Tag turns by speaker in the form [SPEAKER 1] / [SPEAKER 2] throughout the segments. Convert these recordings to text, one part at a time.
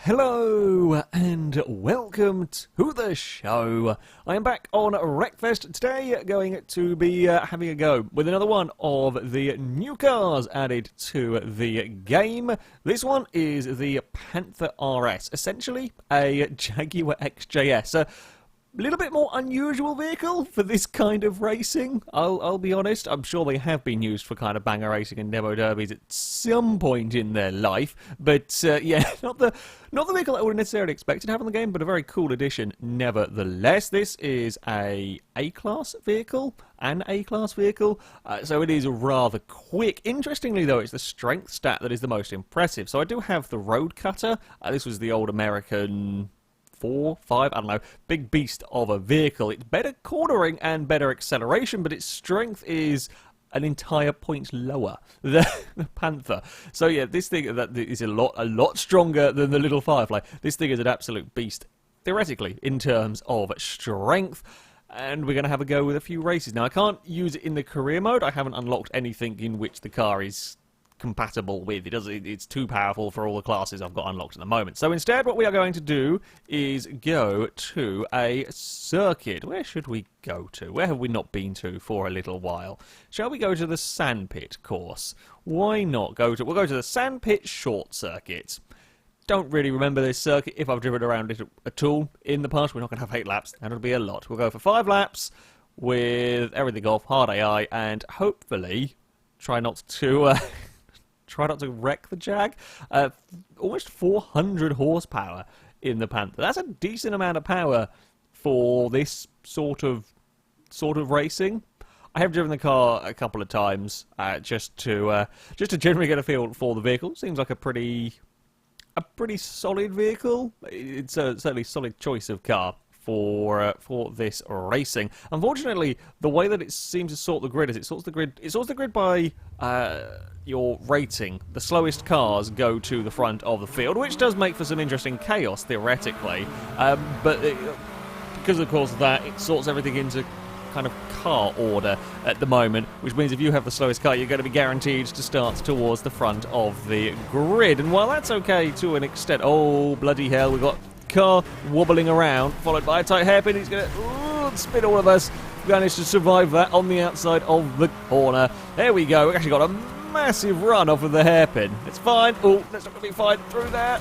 [SPEAKER 1] Hello and welcome to the show. I am back on Wreckfest today, going to be having a go with another one of the new cars added to the game. This one is the Panther RS, essentially a Jaguar XJS. A little bit more unusual vehicle for this kind of racing, I'll be honest. I'm sure they have been used for kind of banger racing and demo derbies at some point in their life, but yeah, not the vehicle I would necessarily expect to have in the game, but a very cool addition nevertheless. This is a A-class vehicle, so it is rather quick. Interestingly though, it's the strength stat that is the most impressive. So I do have the road cutter. This was the old American 4, 5, I don't know, big beast of a vehicle. It's better cornering and better acceleration, but its strength is an entire point lower than the Panther. So yeah, this thing that is a lot stronger than the little Firefly. This thing is an absolute beast, theoretically, in terms of strength. And we're going to have a go with a few races. Now, I can't use it in the career mode. I haven't unlocked anything in which the car is compatible with. It's too powerful for all the classes I've got unlocked at the moment. So instead, what we are going to do is go to a circuit. Where should we go to? Where have we not been to for a little while? Shall we go to the Sandpit course? Why not we'll go to the Sandpit short circuit. Don't really remember this circuit if I've driven around it at all in the past. We're not going to have 8 laps. That'll be a lot. We'll go for 5 laps with everything off, hard AI, and hopefully try not to wreck the Jag. Almost 400 horsepower in the Panther. That's a decent amount of power for this sort of racing. I have driven the car a couple of times just to generally get a feel for the vehicle. Seems like a pretty solid vehicle. It's certainly a solid choice of car for this racing. Unfortunately, the way that it seems to sort the grid is it sorts the grid by your rating. The slowest cars go to the front of the field, which does make for some interesting chaos theoretically. Because of course of that, it sorts everything into kind of car order at the moment, which means if you have the slowest car, you're going to be guaranteed to start towards the front of the grid. And while that's okay to an extent, oh bloody hell, we've got car wobbling around, followed by a tight hairpin. He's going to spin all of us. Managed to survive that on the outside of the corner. There we go. We've actually got a massive run off of the hairpin. It's fine. Oh, that's not going to be fine through there.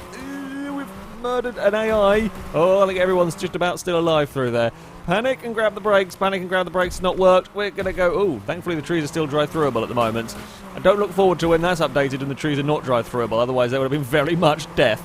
[SPEAKER 1] We've murdered an AI. Oh, I think everyone's just about still alive through there. Panic and grab the brakes. Panic and grab the brakes. Not worked. We're going to go. Oh, thankfully the trees are still dry-throughable at the moment. I don't look forward to when that's updated and the trees are not dry-throughable. Otherwise, there would have been very much death.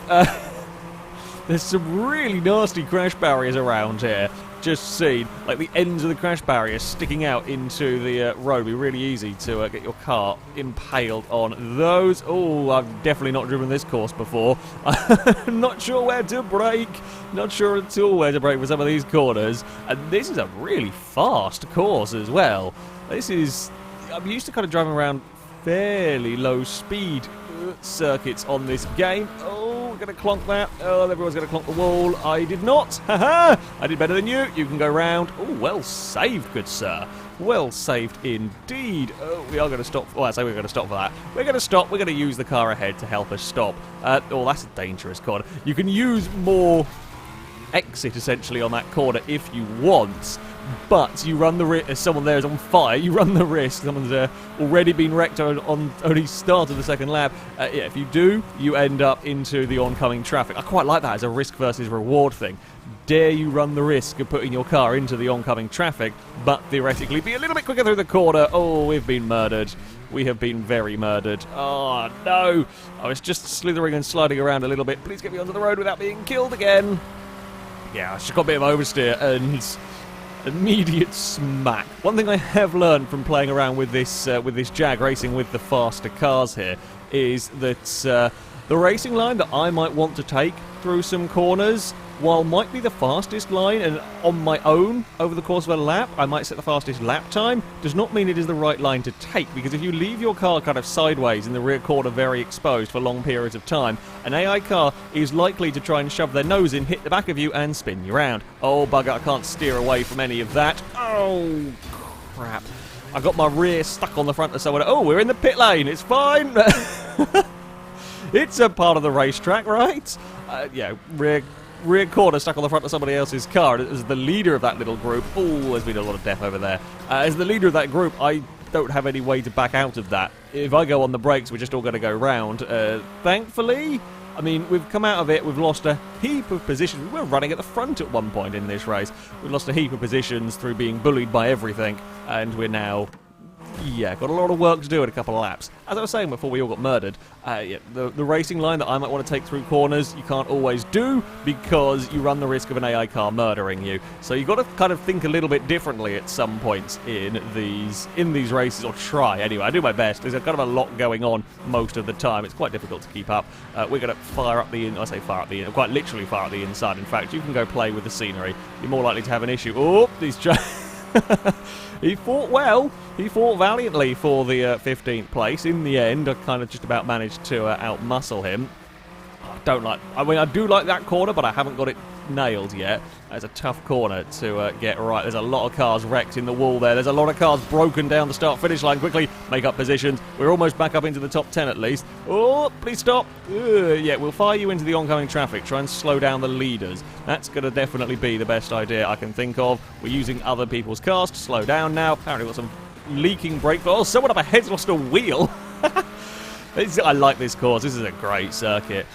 [SPEAKER 1] There's some really nasty crash barriers around here. Just seen, like the ends of the crash barriers sticking out into the road. It'd be really easy to get your car impaled on those. Oh, I've definitely not driven this course before. I'm not sure where to brake. Not sure at all where to brake for some of these corners. And this is a really fast course as well. I'm used to kind of driving around fairly low speed circuits on this game. Oh, we're going to clonk that. Oh, everyone's going to clonk the wall. I did not. Haha! I did better than you. You can go round. Oh, well saved, good sir. Well saved indeed. Oh, we are going to stop. Oh, I say we're going to stop for that. We're going to stop. We're going to use the car ahead to help us stop. Oh, that's a dangerous corner. You can use more exit, essentially, on that corner if you want. But you run the risk, if someone there is on fire, you run the risk. Someone's already been wrecked on only start of the second lap. Yeah, if you do, you end up into the oncoming traffic. I quite like that as a risk versus reward thing. Dare you run the risk of putting your car into the oncoming traffic, but theoretically be a little bit quicker through the corner. Oh, we've been murdered. We have been very murdered. Oh, no. I was just slithering and sliding around a little bit. Please get me onto the road without being killed again. Yeah, I just got a bit of oversteer and immediate smack. One thing I have learned from playing around with this Jag racing with the faster cars here is that the racing line that I might want to take through some corners, while might be the fastest line, and on my own over the course of a lap I might set the fastest lap time, does not mean it is the right line to take, because if you leave your car kind of sideways in the rear corner very exposed for long periods of time, an AI car is likely to try and shove their nose in, hit the back of you and spin you round. Oh bugger, I can't steer away from any of that. Oh crap. I got my rear stuck on the front of someone. Oh, we're in the pit lane, it's fine. It's a part of the racetrack, right? Yeah, rear corner stuck on the front of somebody else's car. As the leader of that little group, oh, there's been a lot of death over there. As the leader of that group, I don't have any way to back out of that. If I go on the brakes, we're just all going to go round. Thankfully, I mean, we've come out of it, we've lost a heap of positions. We were running at the front at one point in this race. We've lost a heap of positions through being bullied by everything, and we're now, yeah, got a lot of work to do in a couple of laps. As I was saying before we all got murdered, yeah, the racing line that I might want to take through corners, you can't always do because you run the risk of an AI car murdering you. So you've got to kind of think a little bit differently at some points in these races, or try anyway. I do my best. There's kind of a lot going on most of the time. It's quite difficult to keep up. We're going to fire up the, I say fire up the, quite literally fire up the inside. In fact, you can go play with the scenery. You're more likely to have an issue. Oh, these he fought well. He fought valiantly for the 15th place. In the end, I kind of just about managed to outmuscle him. I mean, I do like that corner, but I haven't got it nailed yet. It's a tough corner to get right. There's a lot of cars wrecked in the wall there. There's a lot of cars broken down the start-finish line. Quickly make up positions. We're almost back up into the top 10 at least. Oh, please stop. Yeah, we'll fire you into the oncoming traffic. Try and slow down the leaders. That's going to definitely be the best idea I can think of. We're using other people's cars to slow down now. Apparently got some leaking brake fluid. Oh, someone up ahead's lost a wheel. I like this course. This is a great circuit.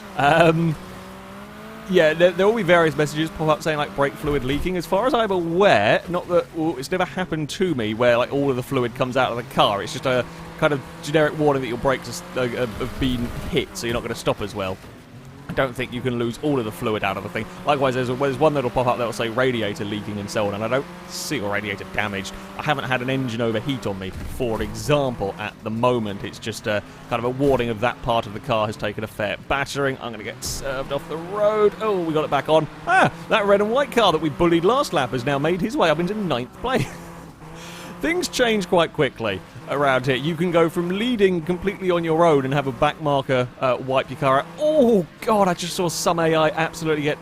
[SPEAKER 1] Yeah, there will be various messages pop up saying like brake fluid leaking. As far as I'm aware, not that it's never happened to me where like all of the fluid comes out of the car. It's just a kind of generic warning that your brakes have been hit, so you're not going to stop as well. I don't think you can lose all of the fluid out of the thing. Likewise, there's one that'll pop up that'll say radiator leaking and so on, and I don't see or radiator damaged. I haven't had an engine overheat on me, for example, at the moment. It's just a kind of a warning of that part of the car has taken a fair battering. I'm going to get served off the road. Oh, we got it back on. Ah, that red and white car that we bullied last lap has now made his way up into 9th place. Things change quite quickly around here. You can go from leading completely on your own and have a back marker wipe your car out. Oh, God, I just saw some AI absolutely get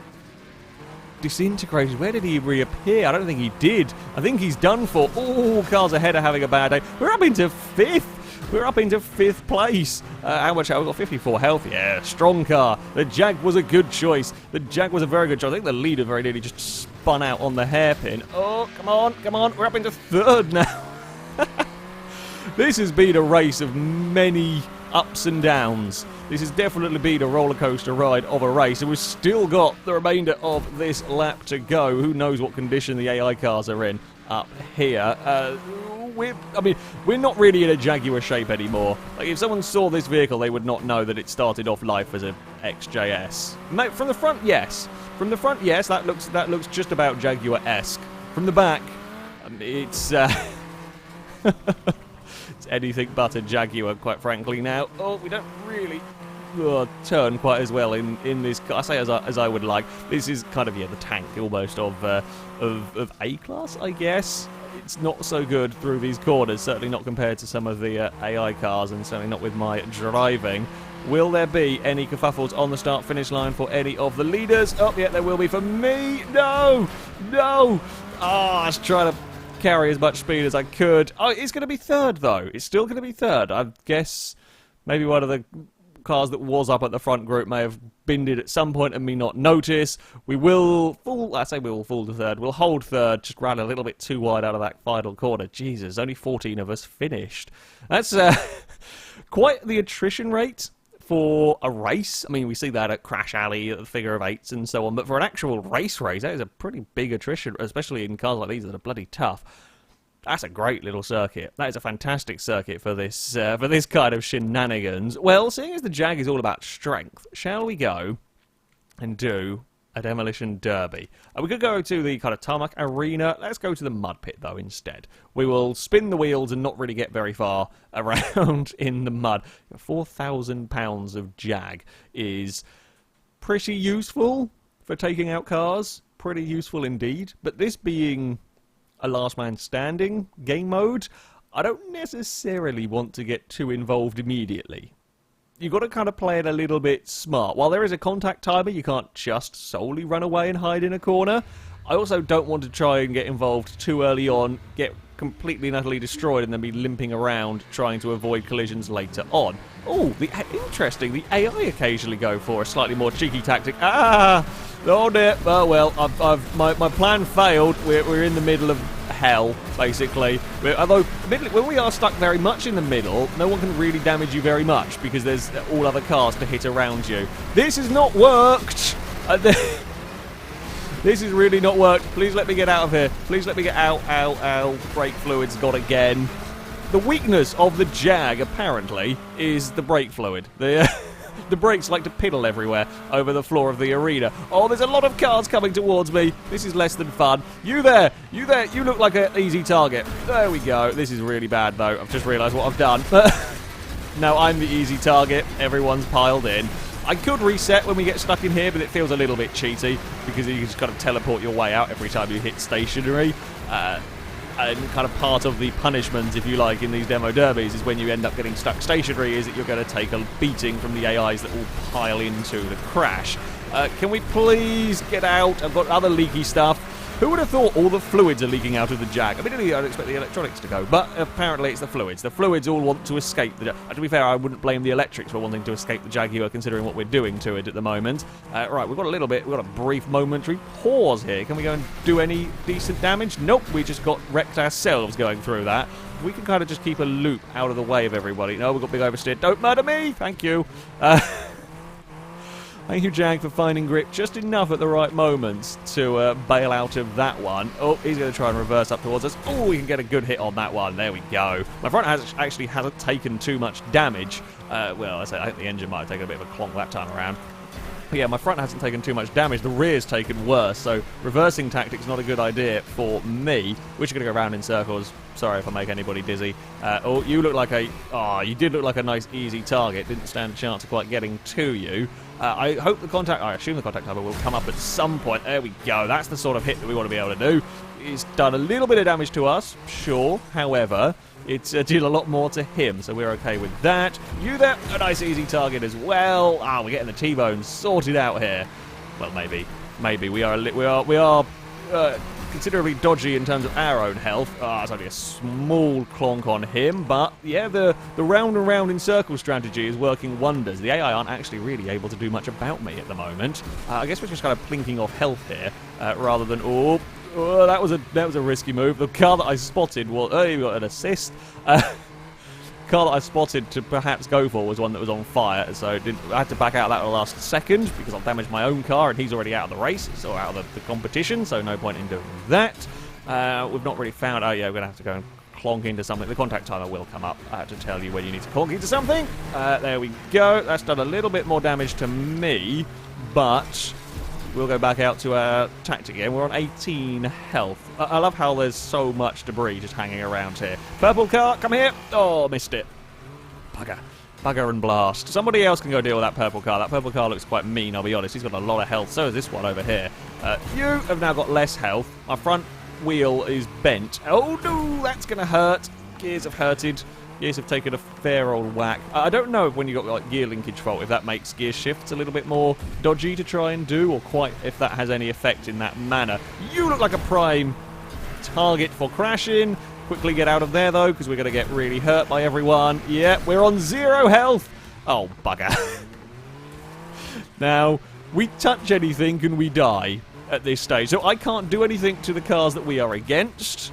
[SPEAKER 1] disintegrated. Where did he reappear? I don't think he did. I think he's done for. Oh, cars ahead are having a bad day. We're up into 5th. We're up into 5th place. How much? We've got 54 health. Yeah, strong car. The Jag was a good choice. The Jag was a very good choice. I think the leader very nearly just spun out on the hairpin. Oh, come on, come on. We're up into 3rd now. This has been a race of many ups and downs. This has definitely been a roller coaster ride of a race, and we've still got the remainder of this lap to go. Who knows what condition the AI cars are in up here. We're not really in a Jaguar shape anymore. Like, if someone saw this vehicle, they would not know that it started off life as a XJS. From the front, yes. From the front, yes, that looks just about Jaguar-esque. From the back, it's it's anything but a Jaguar, quite frankly. Now, oh, we don't really turn quite as well in this car. I say as I would like. This is kind of, yeah, the tank almost of A-class, I guess. It's not so good through these corners, certainly not compared to some of the AI cars, and certainly not with my driving. Will there be any kerfuffles on the start-finish line for any of the leaders? Oh, yeah, there will be for me. No! No! I was trying to carry as much speed as I could. Oh, it's going to be 3rd, though. It's still going to be 3rd. I guess maybe one of the cars that was up at the front group may have binned it at some point and me not notice. We will fall, I say we will fall to 3rd. We'll hold 3rd, just ran a little bit too wide out of that final corner. Jesus, only 14 of us finished. That's quite the attrition rate for a race. I mean, we see that at Crash Alley, at the figure of 8s and so on, but for an actual race, that is a pretty big attrition, especially in cars like these that are bloody tough. That's a great little circuit. That is a fantastic circuit for this kind of shenanigans. Well, seeing as the Jag is all about strength, shall we go and do a demolition derby? We could go to the kind of tarmac arena. Let's go to the mud pit, though, instead. We will spin the wheels and not really get very far around in the mud. 4,000 pounds of Jag is pretty useful for taking out cars. Pretty useful indeed. But this being a last man standing game mode, I don't necessarily want to get too involved immediately. You've got to kind of play it a little bit smart. While there is a contact timer, you can't just solely run away and hide in a corner. I also don't want to try and get involved too early on, get completely and utterly destroyed and then be limping around trying to avoid collisions later on. Oh, interesting. The AI occasionally go for a slightly more cheeky tactic. Ah! Oh dear. Oh well, my plan failed. We're in the middle of hell, basically. Although, admittedly, when we are stuck very much in the middle, no one can really damage you very much because there's all other cars to hit around you. This has not worked! This has really not worked. Please let me get out of here. Please let me get out. Ow, ow. Brake fluid's gone again. The weakness of the Jag, apparently, is the brake fluid. The brakes like to piddle everywhere over the floor of the arena. Oh, there's a lot of cars coming towards me. This is less than fun. You there, you look like an easy target. There we go. This is really bad, though. I've just realised what I've done. Now I'm the easy target. Everyone's piled in. I could reset when we get stuck in here, but it feels a little bit cheaty because you just kind of teleport your way out every time you hit stationary. And kind of part of the punishment, if you like, in these demo derbies is when you end up getting stuck stationary is that you're going to take a beating from the AIs that will pile into the crash. Can we please get out? I've got other leaky stuff. Who would have thought all the fluids are leaking out of the Jag? Admittedly, I'd expect the electronics to go, but apparently it's the fluids. The fluids all want to escape the Jag. To be fair, I wouldn't blame the electrics for wanting to escape the Jaguar, considering what we're doing to it at the moment. Right, we've got a brief momentary pause here. Can we go and do any decent damage? Nope, we just got wrecked ourselves going through that. We can kind of just keep a loop out of the way of everybody. No, we've got big oversteer. Don't murder me! Thank you. Thank you, Jag, for finding grip just enough at the right moments to bail out of that one. Oh, he's going to try and reverse up towards us. Oh, we can get a good hit on that one. There we go. My front actually hasn't taken too much damage. Well, I think the engine might have taken a bit of a clonk that time around. But yeah, my front hasn't taken too much damage. The rear's taken worse, so reversing tactic's not a good idea for me. We're just going to go around in circles. Sorry if I make anybody dizzy. Oh, you look like you did look like a nice, easy target. Didn't stand a chance of quite getting to you. I assume the contact timer will come up at some point. There we go. That's the sort of hit that we want to be able to do. It's done a little bit of damage to us, sure. However, it's did a lot more to him, so we're okay with that. You there, a nice easy target as well. We're getting the T-bone sorted out here. Well, maybe we are considerably dodgy in terms of our own health. It's only a small clonk on him, but yeah, the round and round in circle strategy is working wonders. The AI aren't actually really able to do much about me at the moment. I guess we're just kind of plinking off health here, rather than that was a risky move. The car that I spotted was we got an assist. Car that I spotted to perhaps go for was one that was on fire, so I had to back out that at the last second because I've damaged my own car and he's already out of the race, so out of the competition, so no point in doing that. We've not really found... Oh yeah, we're going to have to go and clonk into something. The contact timer will come up to tell you when you need to clonk into something. There we go. That's done a little bit more damage to me, but we'll go back out to our tactic again. We're on 18 health. I love how there's so much debris just hanging around here. Purple car, come here. Oh, missed it. Bugger. Bugger and blast. Somebody else can go deal with that purple car. That purple car looks quite mean, I'll be honest. He's got a lot of health. So is this one over here. You have now got less health. My front wheel is bent. Oh, no, that's going to hurt. Gears have hurted. Gears have taken a fair old whack. I don't know if when you've got like gear linkage fault, if that makes gear shifts a little bit more dodgy to try and do, or quite if that has any effect in that manner. You look like a prime target for crashing. Quickly get out of there, though, because we're going to get really hurt by everyone. Yeah, we're on 0 health. Oh, bugger. Now, we touch anything and we die at this stage. So I can't do anything to the cars that we are against.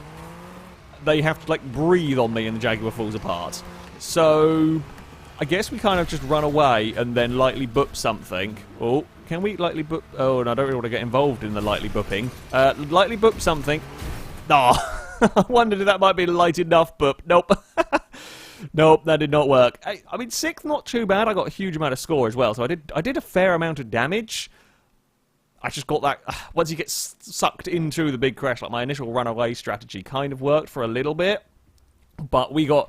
[SPEAKER 1] They have to, like, breathe on me and the Jaguar falls apart. So I guess we kind of just run away and then lightly boop something. Oh, can we lightly boop? Oh, no, I don't really want to get involved in the lightly booping. Lightly boop something. Oh, I wondered if that might be light enough boop. Nope. Nope, that did not work. I mean, 6th, not too bad. I got a huge amount of score as well, so I did a fair amount of damage. I just got that, once you get sucked into the big crash, like my initial runaway strategy kind of worked for a little bit, but we got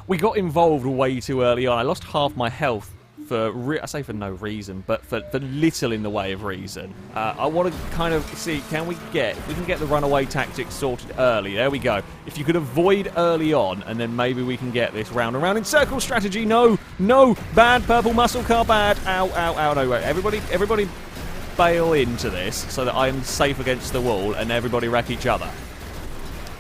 [SPEAKER 1] involved way too early on. I lost half my health for, I say for no reason, but for little in the way of reason. I want to kind of see, if we can get the runaway tactics sorted early. There we go. If you could avoid early on, and then maybe we can get this round and round in circle strategy. No, bad purple muscle car, bad. Ow, ow, ow, no, wait. Everybody bail into this so that I'm safe against the wall and everybody wreck each other.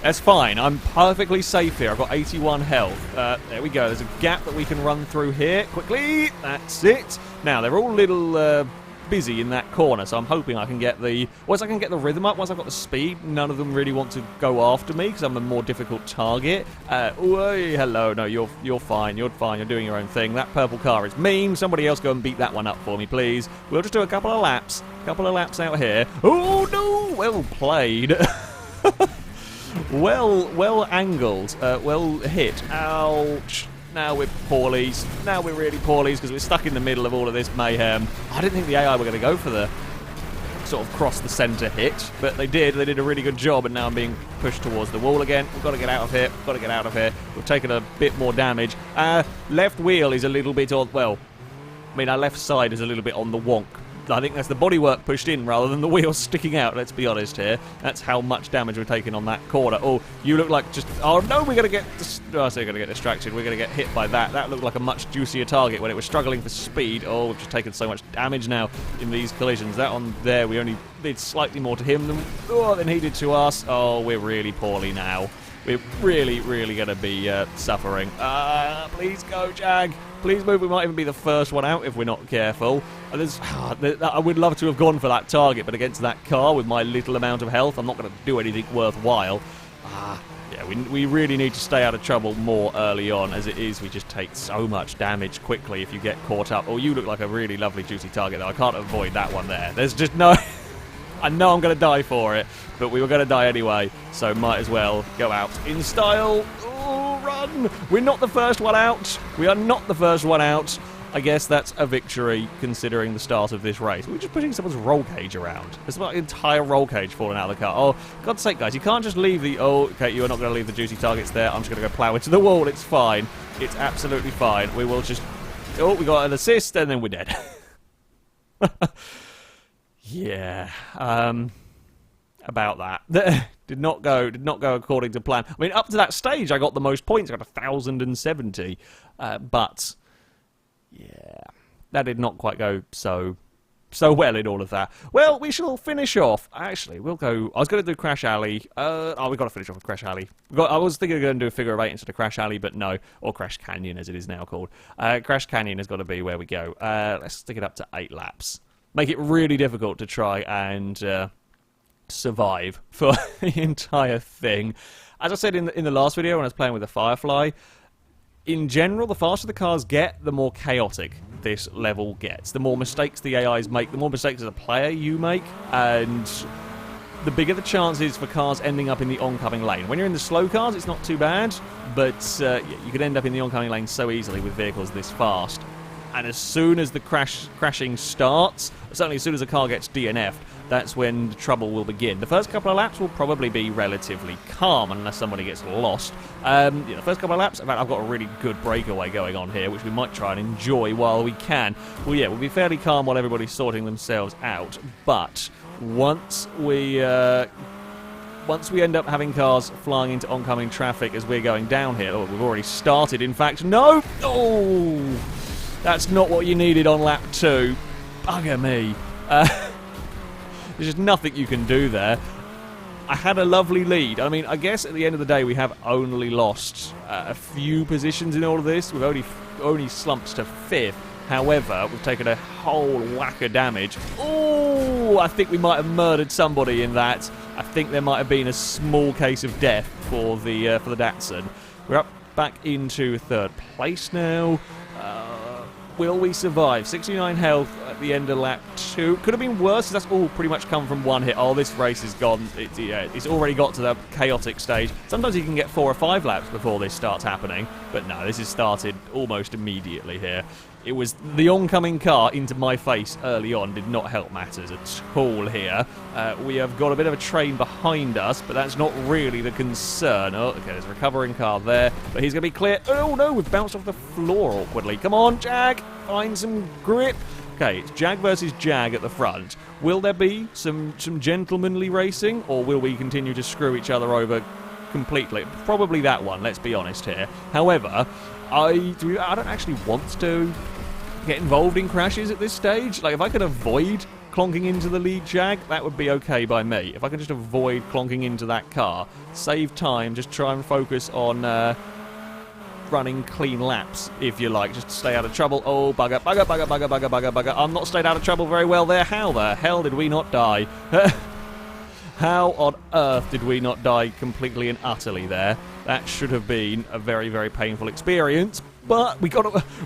[SPEAKER 1] That's fine. I'm perfectly safe here. I've got 81 health. There we go. There's a gap that we can run through here quickly. That's it. Now, they're all little busy in that corner, so I'm hoping I can get the... Once I can get the rhythm up, once I've got the speed, none of them really want to go after me because I'm a more difficult target. Hello. No, you're fine. You're fine. You're doing your own thing. That purple car is mean. Somebody else go and beat that one up for me, please. We'll just do a couple of laps. Out here. Oh, no! Well played. Well angled. Well hit. Ouch. Now we're poorlies. Now we're really poorlies because we're stuck in the middle of all of this mayhem. I didn't think the AI were going to go for the sort of cross the centre hit, but they did. They did a really good job, and now I'm being pushed towards the wall again. We've got to get out of here. We've taken a bit more damage. Left wheel is a little bit on... Well, I mean, our left side is a little bit on the wonk. I think that's the bodywork pushed in rather than the wheels sticking out, let's be honest here. That's how much damage we're taking on that corner. Oh, you look like just... Oh, no, we're going to get... Oh, I say we're going to get distracted. We're going to get hit by that. That looked like a much juicier target when it was struggling for speed. Oh, we've just taken so much damage now in these collisions. That one there, we only did slightly more to him than he did to us. Oh, we're really poorly now. We're really going to be suffering. Please go, Jag. Please move. We might even be the first one out if we're not careful. I would love to have gone for that target, but against that car with my little amount of health, I'm not going to do anything worthwhile. Yeah, we really need to stay out of trouble more early on. As it is, we just take so much damage quickly if you get caught up. Oh, you look like a really lovely, juicy target, though. I can't avoid that one there. There's just no... I know I'm going to die for it, but we were going to die anyway, so might as well go out in style. Oh, run! We're not the first one out. We are not the first one out. I guess that's a victory, considering the start of this race. We're just pushing someone's roll cage around. There's my entire roll cage falling out of the car. Oh, God's sake, guys, you can't just leave the... Oh, okay, you are not going to leave the juicy targets there. I'm just going to go plow into the wall. It's fine. It's absolutely fine. We will just... Oh, we got an assist, and then we're dead. Yeah, about that. Did not go according to plan. I mean, up to that stage, I got the most points. I got 1,070, but yeah, that did not quite go so well in all of that. Well, we shall finish off. Actually, we'll go... I was going to do Crash Alley. We've got to finish off with Crash Alley. I was thinking of going to do a figure of 8 instead of Crash Alley, but no. Or Crash Canyon, as it is now called. Crash Canyon has got to be where we go. Let's stick it up to 8 laps. Make it really difficult to try and survive for the entire thing. As I said in the last video when I was playing with the Firefly, in general, the faster the cars get, the more chaotic this level gets. The more mistakes the AIs make, the more mistakes as a player you make, and the bigger the chances for cars ending up in the oncoming lane. When you're in the slow cars, it's not too bad, but yeah, you could end up in the oncoming lane so easily with vehicles this fast. And as soon as the crashing starts, certainly as soon as a car gets DNF'd, that's when the trouble will begin. The first couple of laps will probably be relatively calm unless somebody gets lost. Yeah, the first couple of laps, in fact, I've got a really good breakaway going on here, which we might try and enjoy while we can. Well, yeah, we'll be fairly calm while everybody's sorting themselves out. But once we end up having cars flying into oncoming traffic as we're going down here, oh, we've already started, in fact. No! Oh! That's not what you needed on lap 2. Bugger me. There's just nothing you can do there. I had a lovely lead. I mean, I guess at the end of the day, we have only lost a few positions in all of this. We've only slumped to 5th. However, we've taken a whole whack of damage. Oh, I think we might have murdered somebody in that. I think there might have been a small case of death for the Datsun. We're up back into 3rd place now. Will we survive? 69 health at the end of lap 2. Could have been worse. That's all pretty much come from one hit. Oh, this race is gone. It's already got to the chaotic stage. Sometimes you can get 4 or 5 laps before this starts happening. But no, this has started almost immediately here. It was the oncoming car into my face early on did not help matters at all here. We have got a bit of a train behind us, but that's not really the concern. Oh, okay, there's a recovering car there, but he's going to be clear. Oh, no, we've bounced off the floor awkwardly. Come on, Jag, find some grip. Okay, it's Jag versus Jag at the front. Will there be some gentlemanly racing, or will we continue to screw each other over completely? Probably that one, let's be honest here. However, I don't actually want to get involved in crashes at this stage. Like, if I could avoid clonking into the lead Jag, that would be okay by me. If I can just avoid clonking into that car, save time, just try and focus on running clean laps, if you like, just to stay out of trouble. Oh, bugger, bugger, bugger, bugger, bugger, bugger, bugger. I'm not stayed out of trouble very well there. How the hell did we not die? How on earth did we not die completely and utterly there? That should have been a very, very painful experience. But we got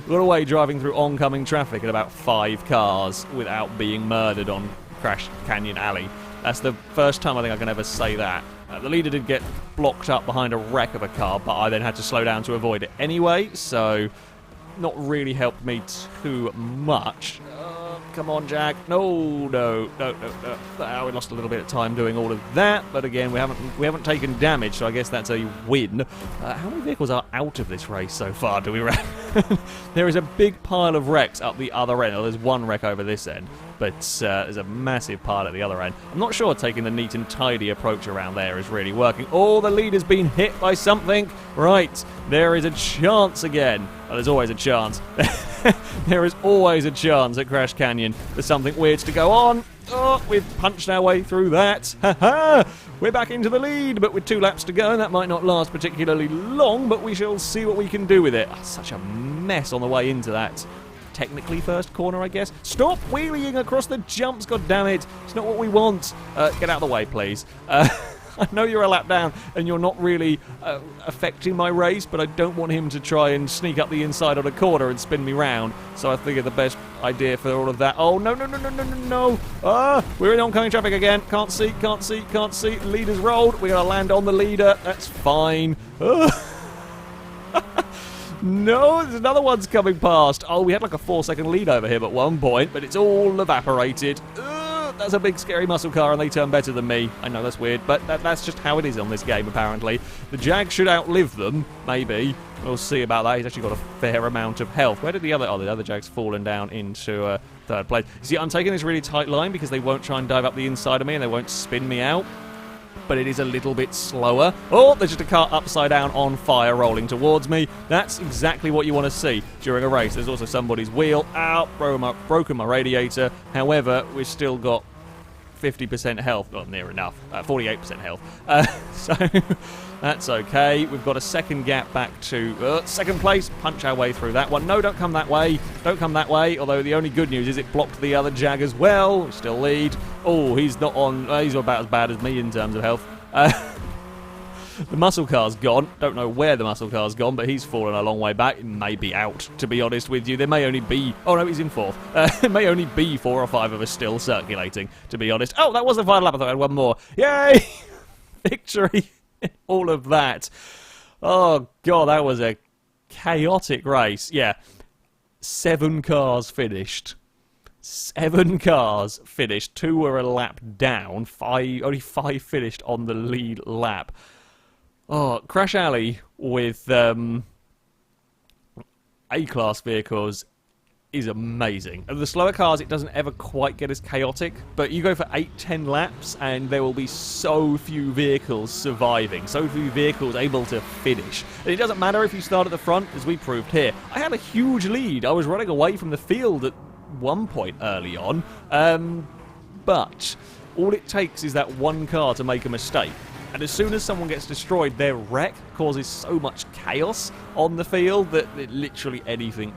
[SPEAKER 1] away driving through oncoming traffic at about 5 cars without being murdered on Crash Canyon Alley. That's the first time I think I can ever say that. The leader did get blocked up behind a wreck of a car, but I then had to slow down to avoid it anyway, so not really helped me too much. Come on, Jack. No. We lost a little bit of time doing all of that, but again, we haven't taken damage, so I guess that's a win. How many vehicles are out of this race so far, do we reckon? There is a big pile of wrecks up the other end. Oh, there's one wreck over this end, but there's a massive pile at the other end. I'm not sure taking the neat and tidy approach around there is really working. Oh, the leader's been hit by something. Right, there is a chance again. Well, there's always a chance. There is always a chance at Crash Canyon for something weird to go on. Oh, we've punched our way through that. Ha-ha! We're back into the lead, but with 2 laps to go. That might not last particularly long, but we shall see what we can do with it. Oh, such a mess on the way into that. Technically first corner, I guess. Stop wheeling across the jumps, goddammit. It's not what we want. Get out of the way, please. I know you're a lap down and you're not really affecting my race, but I don't want him to try and sneak up the inside on a corner and spin me round. So I figured the best idea for all of that... Oh, no. We're in oncoming traffic again. Can't see. Leader's rolled. We're going to land on the leader. That's fine. No, there's another one's coming past. Oh, we had like a 4-second lead over him at one point, but it's all evaporated. That's a big scary muscle car and they turn better than me. I know that's weird, but that's just how it is on this game apparently. The Jag should outlive them, maybe. We'll see about that. He's actually got a fair amount of health. Where did the other... Oh, the other Jag's fallen down into 3rd place. See, I'm taking this really tight line because they won't try and dive up the inside of me and they won't spin me out. But it is a little bit slower. Oh, there's just a car upside down on fire rolling towards me. That's exactly what you want to see during a race. There's also somebody's wheel out, broken my radiator. However, we've still got 50% health. Well, near enough. 48% health. So that's okay. We've got a second gap back to 2nd place. Punch our way through that one. No, don't come that way. Don't come that way. Although the only good news is it blocked the other Jag as well. We still lead. Oh, he's not on... he's about as bad as me in terms of health. The muscle car's gone. Don't know where the muscle car's gone, but he's fallen a long way back. It may be out, to be honest with you. There may only be... Oh, no, he's in 4th. There may only be 4 or 5 of us still circulating, to be honest. Oh, that was the final lap. I thought I had one more. Yay! Victory! All of that. Oh, God, that was a chaotic race. Yeah. 7 cars finished. 7 cars finished. 2 were a lap down. Only 5 finished on the lead lap. Oh, Crash Alley with A-class vehicles is amazing. And the slower cars, it doesn't ever quite get as chaotic, but you go for 8-10 laps and there will be so few vehicles surviving, so few vehicles able to finish. And it doesn't matter if you start at the front, as we proved here. I had a huge lead. I was running away from the field at one point early on, but all it takes is that one car to make a mistake. And as soon as someone gets destroyed, their wreck causes so much chaos on the field that literally anything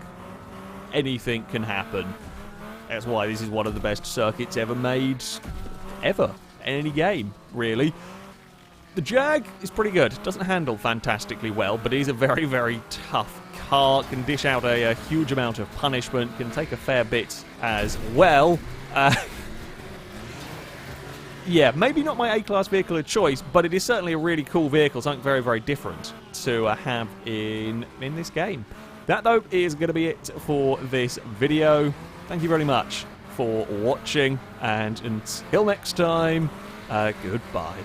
[SPEAKER 1] can happen. That's why this is one of the best circuits ever made, ever, in any game, really. The Jag is pretty good. Doesn't handle fantastically well, but he's a very, very tough car. Can dish out a huge amount of punishment, can take a fair bit as well. Yeah, maybe not my A-class vehicle of choice, but it is certainly a really cool vehicle, something very, very different to have in this game. That, though, is going to be it for this video. Thank you very much for watching, and until next time, goodbye.